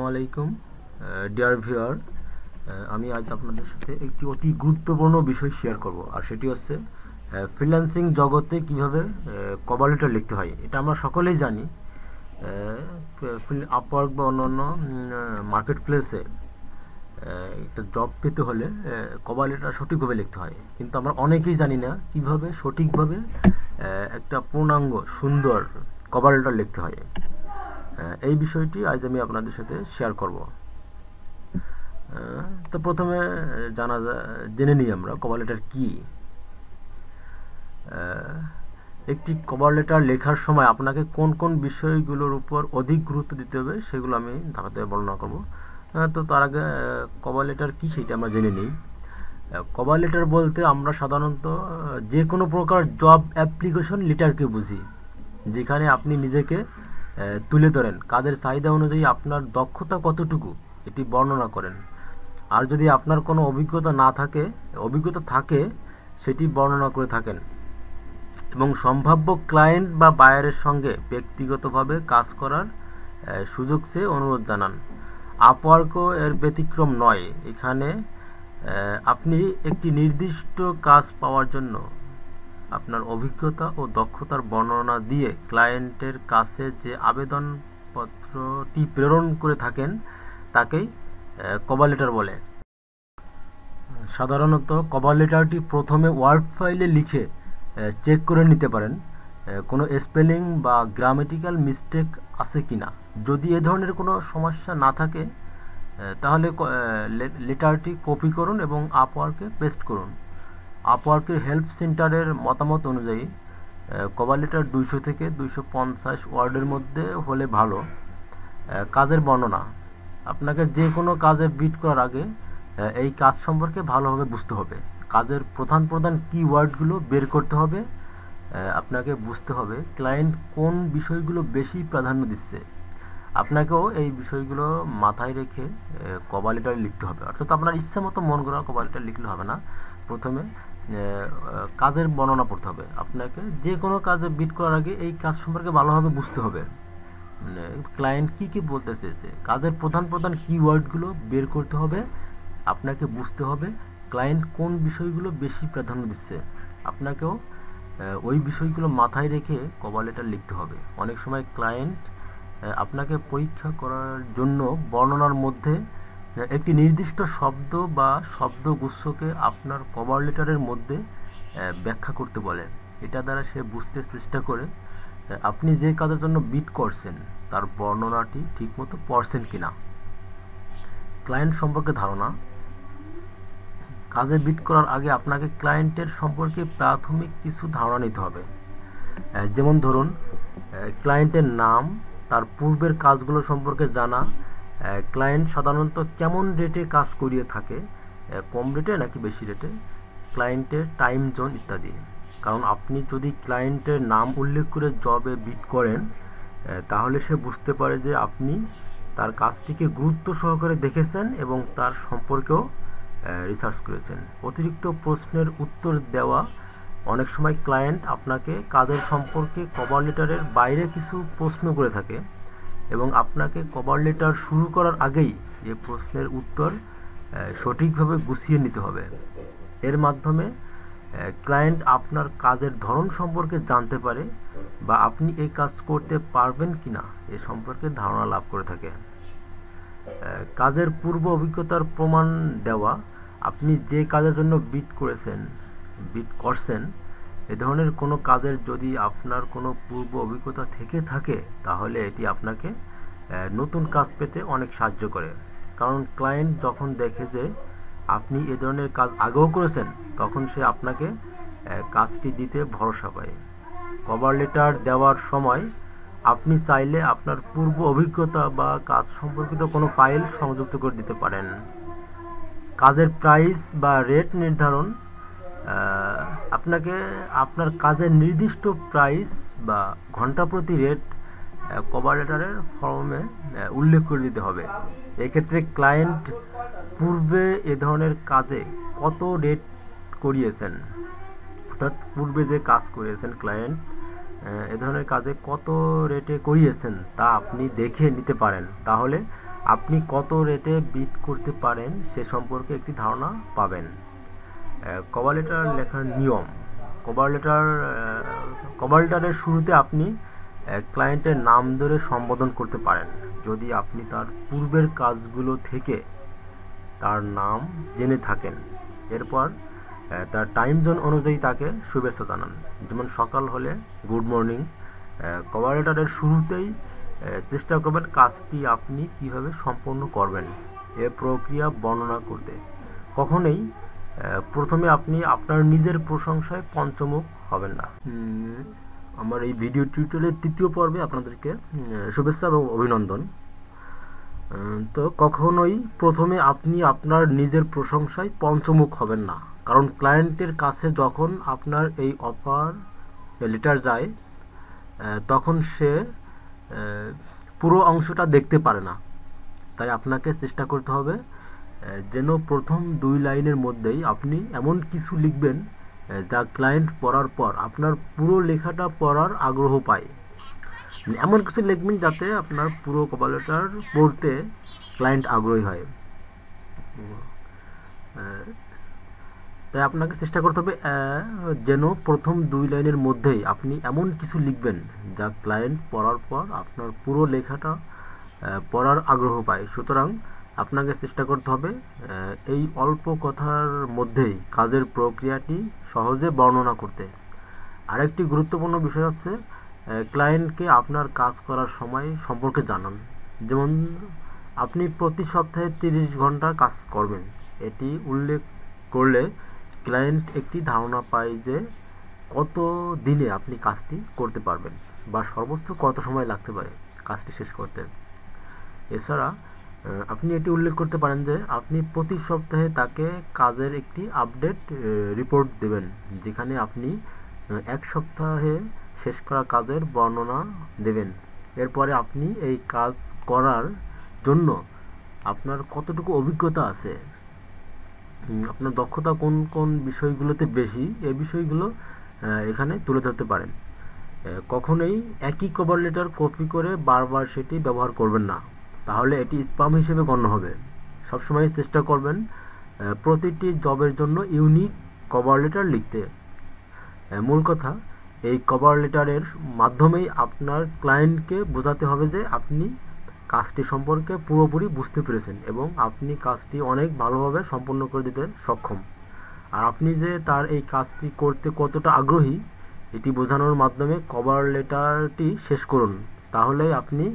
আলাইকুম dear viewer, আমি আজ আপনাদের সাথে একটি অতি গুরুত্বপূর্ণ বিষয় শেয়ার করব, আর সেটি হচ্ছে ফ্রিল্যান্সিং জগতে কিভাবে কভার লেটার লিখতে হয়। এটা আমরা সকলেই জানি, আপওয়ার্ক বা অন্যান্য মার্কেট প্লেসে একটা জব পেতে হলে কভার লেটার সঠিকভাবে লিখতে হয়, কিন্তু আমরা অনেকেই জানি না কিভাবে সঠিকভাবে একটা পূর্ণাঙ্গ সুন্দর কভার লেটার লিখতে হয়। এই বিষয়টি আজ আমি আপনাদের সাথে শেয়ার করব। তো প্রথমে জেনে নিই আমরা কভার লেটার কি। একটি কভার লেটার লেখার সময় আপনাকে কোন কোন বিষয়গুলোর উপর অধিক গুরুত্ব দিতে হবে সেগুলো আমি ধাপে বর্ণনা করব। তো তার আগে কভার লেটার কি সেটা আমরা জেনে নিই। কভার লেটার বলতে আমরা সাধারণত যে কোনো প্রকার জব অ্যাপ্লিকেশন লেটারকে বুঝি, যেখানে আপনি নিজেকে তুলে ধরেন, কাজের চাহিদা অনুযায়ী আপনার দক্ষতা কতটুকু এটি বর্ণনা করেন। আর যদি আপনার কোনো অভিজ্ঞতা থাকে সেটি বর্ণনা করে থাকেন, এবং সম্ভাব্য ক্লায়েন্ট বা বায়ারের সঙ্গে ব্যক্তিগতভাবে কাজ করার সুযোগ চেয়ে অনুরোধ জানান। আপওয়ার্কও এর ব্যতিক্রম নয়। এখানে আপনি একটি নির্দিষ্ট কাজ পাওয়ার জন্য আপনার অভিজ্ঞতা ও দক্ষতার বর্ণনা দিয়ে ক্লায়েন্টের কাছে যে আবেদনপত্রটি প্রেরণ করে থাকেন তাকেই কভার লেটার বলে। সাধারণত কভার লেটারটি প্রথমে ওয়ার্ড ফাইলে লিখে চেক করে নিতে পারেন কোনো স্পেলিং বা গ্রামেটিক্যাল মিস্টেক আছে কিনা। যদি এ ধরনের কোনো সমস্যা না থাকে তাহলে লেটারটি কপি করুন এবং আপওয়ার্কে পেস্ট করুন। আপওয়ার্কের হেল্প সেন্টারের মতামত অনুযায়ী কভার লেটার 200 থেকে 250 ওয়ার্ডের মধ্যে হলে ভালো। কাজের বর্ণনা: আপনাকে যে কোনো কাজে বিট করার আগে এই কাজ সম্পর্কে ভালোভাবে বুঝতে হবে। কাজের প্রধান কিওয়ার্ডগুলো বের করতে হবে। আপনাকে বুঝতে হবে ক্লায়েন্ট কোন বিষয়গুলো বেশি প্রাধান্য দিচ্ছে। আপনাকেও এই বিষয়গুলো মাথায় রেখে কভার লেটার লিখতে হবে। অর্থাৎ আপনার ইচ্ছা মতো মন করা কভার লেটার লিখলে হবে না। প্রথমে কাজের বর্ণনা পড়তে হবে। আপনাকে যে কোনো কাজে বিট করার আগে এই কাজ সম্পর্কে ভালোভাবে বুঝতে হবে, ক্লায়েন্ট কি বলতে চেয়েছে। কাজের প্রধান কিওয়ার্ডগুলো বের করতে হবে। আপনাকে বুঝতে হবে ক্লায়েন্ট কোন বিষয়গুলো বেশি প্রাধান্য দিচ্ছে। আপনাকেও ওই বিষয়গুলো মাথায় রেখে কভার লেটার লিখতে হবে। অনেক সময় ক্লায়েন্ট আপনাকে পরীক্ষা করার জন্য বর্ণনার মধ্যে একটি নির্দিষ্ট শব্দ বা শব্দগুচ্ছকে আপনার কভার লেটারের মধ্যে ব্যাখ্যা করতে বলে। এটা দ্বারা সে বুঝতে চেষ্টা করে আপনি যে কাজের জন্য বিট করছেন তার বর্ণনাটি ঠিকমতো পড়ছেন কিনা। ক্লায়েন্ট সম্পর্কে ধারণা: কাজে বিট করার আগে আপনাকে ক্লায়েন্টের সম্পর্কে প্রাথমিক কিছু ধারণা নিতে হবে। যেমন ধরুন, ক্লায়েন্টের নাম, তার পূর্বের কাজগুলো সম্পর্কে জানা, ক্লায়েন্ট সাধারণত কেমন রেটে কাজ করিয়ে থাকে, কম রেটে নাকি বেশি রেটে, ক্লায়েন্টের টাইম জোন ইত্যাদি। কারণ আপনি যদি ক্লায়েন্টের নাম উল্লেখ করে জবে বিট করেন তাহলে সে বুঝতে পারে যে আপনি তার কাজটিকে গুরুত্ব সহকারে দেখেছেন এবং তার সম্পর্কেও রিসার্চ করেছেন। অতিরিক্ত প্রশ্নের উত্তর দেওয়া: অনেক সময় ক্লায়েন্ট আপনাকে কাজের সম্পর্কে কভার লেটারের বাইরে কিছু প্রশ্ন করে থাকে, এবং আপনাকে কভার লেটার শুরু করার আগেই এই প্রশ্নের উত্তর সঠিকভাবে গুছিয়ে নিতে হবে। এর মাধ্যমে ক্লায়েন্ট আপনার কাজের ধরন সম্পর্কে জানতে পারে বা আপনি এই কাজ করতে পারবেন কিনা এ সম্পর্কে ধারণা লাভ করে থাকে। কাজের পূর্ব অভিজ্ঞতার প্রমাণ দেওয়া: আপনি যে কাজের জন্য বিট করছেন এ ধরনের কোনো কাজের যদি আপনার কোনো পূর্ব অভিজ্ঞতা থেকে থাকে তাহলে এটি আপনাকে নতুন কাজ পেতে অনেক সাহায্য করে। কারণ ক্লায়েন্ট যখন দেখে যে আপনি এ ধরনের কাজ আগেও করেছেন তখন সে আপনাকে কাজটি দিতে ভরসা পায়। কভার লেটার দেওয়ার সময় আপনি চাইলে আপনার পূর্ব অভিজ্ঞতা বা কাজ সম্পর্কিত কোনো ফাইল সংযুক্ত করে দিতে পারেন। কাজের প্রাইস বা রেট নির্ধারণ: আপনাকে আপনার কাজের নির্দিষ্ট প্রাইস বা ঘন্টা প্রতি রেট কভার লেটারের ফর্মে উল্লেখ করে দিতে হবে। এক্ষেত্রে ক্লায়েন্ট পূর্বে এ ধরনের কাজে কত রেট করিয়েছেন, অর্থাৎ পূর্বে যে কাজ করিয়েছেন ক্লায়েন্ট এ ধরনের কাজে কত রেটে করিয়েছেন তা আপনি দেখে নিতে পারেন। তাহলে আপনি কত রেটে বিড করতে পারেন সে সম্পর্কে একটি ধারণা পাবেন। কভার লেটার লেখার নিয়ম। কভার লেটারের শুরুতে আপনি ক্লায়েন্টের নাম ধরে সম্বোধন করতে পারেন যদি আপনি তার পূর্বের কাজগুলো থেকে তার নাম জেনে থাকেন। এরপর তার টাইম জোন অনুযায়ী তাকে শুভেচ্ছা জানান, যেমন সকাল হলে গুড মর্নিং। কভার লেটারের শুরুতেই চেষ্টা করবেন কাজটি আপনি কিভাবে সম্পন্ন করবেন এ প্রক্রিয়া বর্ণনা করতে। কখনোই প্রথমে আপনি আপনার নিজের প্রশংসায় পঞ্চমুখ হবেন না। আমার এই ভিডিও টিউটোরিয়ালের তৃতীয় পর্বে আপনাদেরকে শুভেচ্ছা এবং অভিনন্দন। তো কখনোই প্রথমে আপনি আপনার নিজের প্রশংসায় পঞ্চমুখ হবেন না, কারণ ক্লায়েন্টের কাছে যখন আপনার এই অফার লেটার যায় তখন সে পুরো অংশটা দেখতে পারে না। তাই আপনাকে চেষ্টা করতে হবে যেন প্রথম 2 লাইনের মধ্যেই আপনি এমন কিছু লিখবেন যা ক্লায়েন্ট পড়ার পর আপনার পুরো লেখাটা পড়ার আগ্রহ পায়। এমন কিছু লিখবেন যাতে আপনার পুরো কভার লেটার পড়তে ক্লায়েন্ট আগ্রহী হয়। তাই আপনাকে চেষ্টা করতে হবে যেন প্রথম 2 লাইনের মধ্যেই আপনি এমন কিছু লিখবেন যা ক্লায়েন্ট পড়ার পর আপনার পুরো লেখাটা পড়ার আগ্রহ পায়। সুতরাং আপনাকে চেষ্টা করতে হবে এই অল্প কথার মধ্যেই কাজের প্রক্রিয়াটি সহজে বর্ণনা করতে। আরেকটি গুরুত্বপূর্ণ বিষয় হচ্ছে ক্লায়েন্টকে আপনার কাজ করার সময় সম্পর্কে জানান। যেমন আপনি প্রতি সপ্তাহে 30 ঘন্টা কাজ করবেন, এটি উল্লেখ করলে ক্লায়েন্ট একটি ধারণা পায় যে কত দিনে আপনি কাজটি করতে পারবেন বা সর্বোচ্চ কত সময় লাগতে পারে কাজটি শেষ করতে। এছাড়া আপনি এটি উল্লেখ করতে পারেন যে আপনি প্রতি সপ্তাহে তাকে কাজের একটি আপডেট রিপোর্ট দেবেন, যেখানে আপনি 1 সপ্তাহে শেষ করা কাজের বর্ণনা দেবেন। এরপরে আপনি এই কাজ করার জন্য আপনার কতটুকু অভিজ্ঞতা আছে, আপনার দক্ষতা কোন কোন বিষয়গুলোতে বেশি, এই বিষয়গুলো এখানে তুলে ধরতে পারেন। কখনোই একই কভার লেটার কপি করে বারবার সেটি ব্যবহার করবেন না, তাহলে এটি স্প্যাম হিসেবে গণ্য হবে। সবসময় চেষ্টা করবেন প্রতিটি জবের জন্য ইউনিক কভার লেটার লিখতে। মূল কথা, এই কভার লেটারের মাধ্যমেই আপনার ক্লায়েন্টকে বোঝাতে হবে যে আপনি কাজটি সম্পর্কে পুরোপুরি বুঝতে পেরেছেন এবং আপনি কাজটি অনেক ভালোভাবে সম্পন্ন করে দিতে সক্ষম। আর আপনি যে তার এই কাজটি করতে কতটা আগ্রহী এটি বোঝানোর মাধ্যমে কভার লেটারটি শেষ করুন, তাহলেই আপনি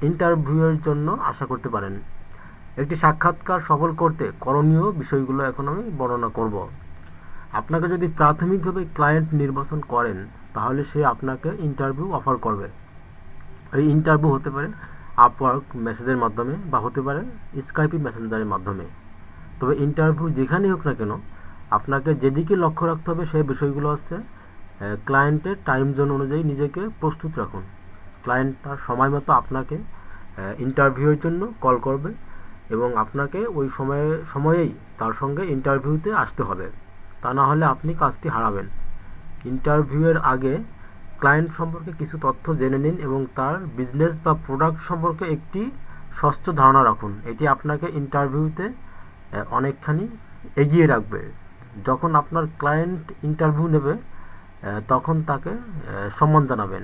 ইন্টারভিউয়ের জন্য আশা করতে পারেন। একটি সাক্ষাৎকার সফল করতে করণীয় বিষয়গুলো এখন আমি বর্ণনা করব। আপনাকে যদি প্রাথমিকভাবে ক্লায়েন্ট নির্বাচন করেন তাহলে সে আপনাকে ইন্টারভিউ অফার করবে। এই ইন্টারভিউ হতে পারে আপওয়ার্ক মেসেজের মাধ্যমে বা হতে পারে স্কাইপি মেসেঞ্জারের মাধ্যমে। তবে ইন্টারভিউ যেখানেই হোক না কেন আপনাকে যেদিকে লক্ষ্য রাখতে হবে সেই বিষয়গুলো হচ্ছে ক্লায়েন্টের টাইম জোন অনুযায়ী নিজেকে প্রস্তুত রাখুন। ক্লায়েন্ট তার সময় মতো আপনাকে ইন্টারভিউয়ের জন্য কল করবে এবং আপনাকে ওই সময়েই তার সঙ্গে ইন্টারভিউতে আসতে হবে, তা না হলে আপনি কাজটি হারাবেন। ইন্টারভিউয়ের আগে ক্লায়েন্ট সম্পর্কে কিছু তথ্য জেনে নিন এবং তার বিজনেস বা প্রোডাক্ট সম্পর্কে একটি স্বচ্ছ ধারণা রাখুন। এটি আপনাকে ইন্টারভিউতে অনেকখানি এগিয়ে রাখবে। যখন আপনার ক্লায়েন্ট ইন্টারভিউ নেবে তখন তাকে সম্মান জানাবেন,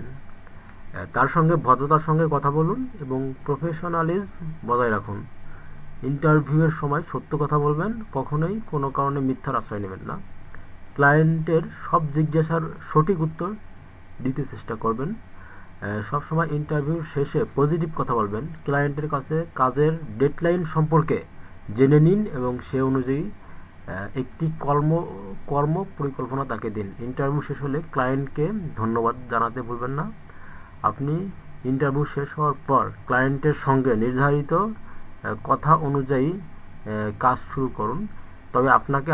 তার সঙ্গে ভদ্রতার সঙ্গে কথা বলুন এবং প্রফেশনালিজম বজায় রাখুন। ইন্টারভিউয়ের সময় সত্য কথা বলবেন, কখনোই কোনো কারণে মিথ্যার আশ্রয় নেবেন না। ক্লায়েন্টের সব জিজ্ঞাসার সঠিক উত্তর দিতে চেষ্টা করবেন। সবসময় ইন্টারভিউ শেষে পজিটিভ কথা বলবেন। ক্লায়েন্টের কাছে কাজের ডেডলাইন সম্পর্কে জেনে নিন এবং সে অনুযায়ী একটি কর্ম পরিকল্পনা তাকে দিন। ইন্টারভিউ শেষ হলে ক্লায়েন্টকে ধন্যবাদ জানাতে ভুলবেন না। আপনি ইন্টারভিউ শেষ হওয়ার পর ক্লায়েন্টের সঙ্গে নির্ধারিত কথা অনুযায়ী কাজ শুরু করুন। তবে আপনাকে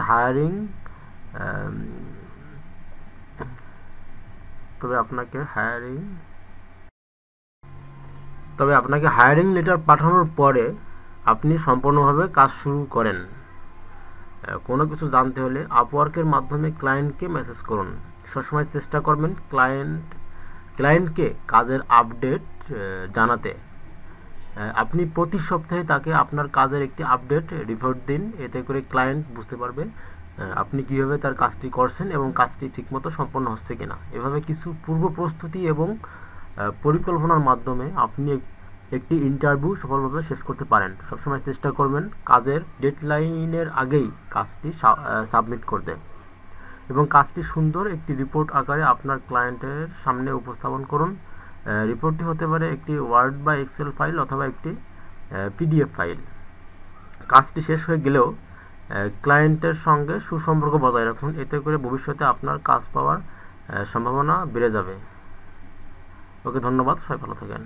হায়ারিং লেটার পাঠানোর পরে আপনি সম্পূর্ণভাবে কাজ শুরু করেন। কোনো কিছু জানতে হলে আপওয়ার্কের মাধ্যমে ক্লায়েন্টকে মেসেজ করুন। সবসময় চেষ্টা করবেন ক্লায়েন্টকে কাজের আপডেট জানাতে। আপনি প্রতি সপ্তাহে তাকে আপনার কাজের একটি আপডেট রিপোর্ট দিন, এতে করে ক্লায়েন্ট বুঝতে পারবে আপনি কিভাবে তার কাজটি করছেন এবং কাজটি ঠিকমতো সম্পন্ন হচ্ছে কিনা। এভাবে কিছু পূর্ব প্রস্তুতি এবং পরিকল্পনার মাধ্যমে আপনি একটি ইন্টারভিউ সফলভাবে শেষ করতে পারেন। সবসময় চেষ্টা করবেন কাজের ডেডলাইনের আগেই কাজটি সাবমিট করতে এবং কাজটি সুন্দর একটি রিপোর্ট আকারে আপনার ক্লায়েন্টের সামনে উপস্থাপন করুন। রিপোর্টটি হতে পারে একটি ওয়ার্ড বা এক্সেল ফাইল অথবা একটি পিডিএফ ফাইল। কাজটি শেষ হয়ে গেলেও ক্লায়েন্টের সঙ্গে সুসম্পর্ক বজায় রাখুন, এতে করে ভবিষ্যতে আপনার কাজ পাওয়ার সম্ভাবনা বেড়ে যাবে। ওকে, ধন্যবাদ, সবাই ভালো থাকেন।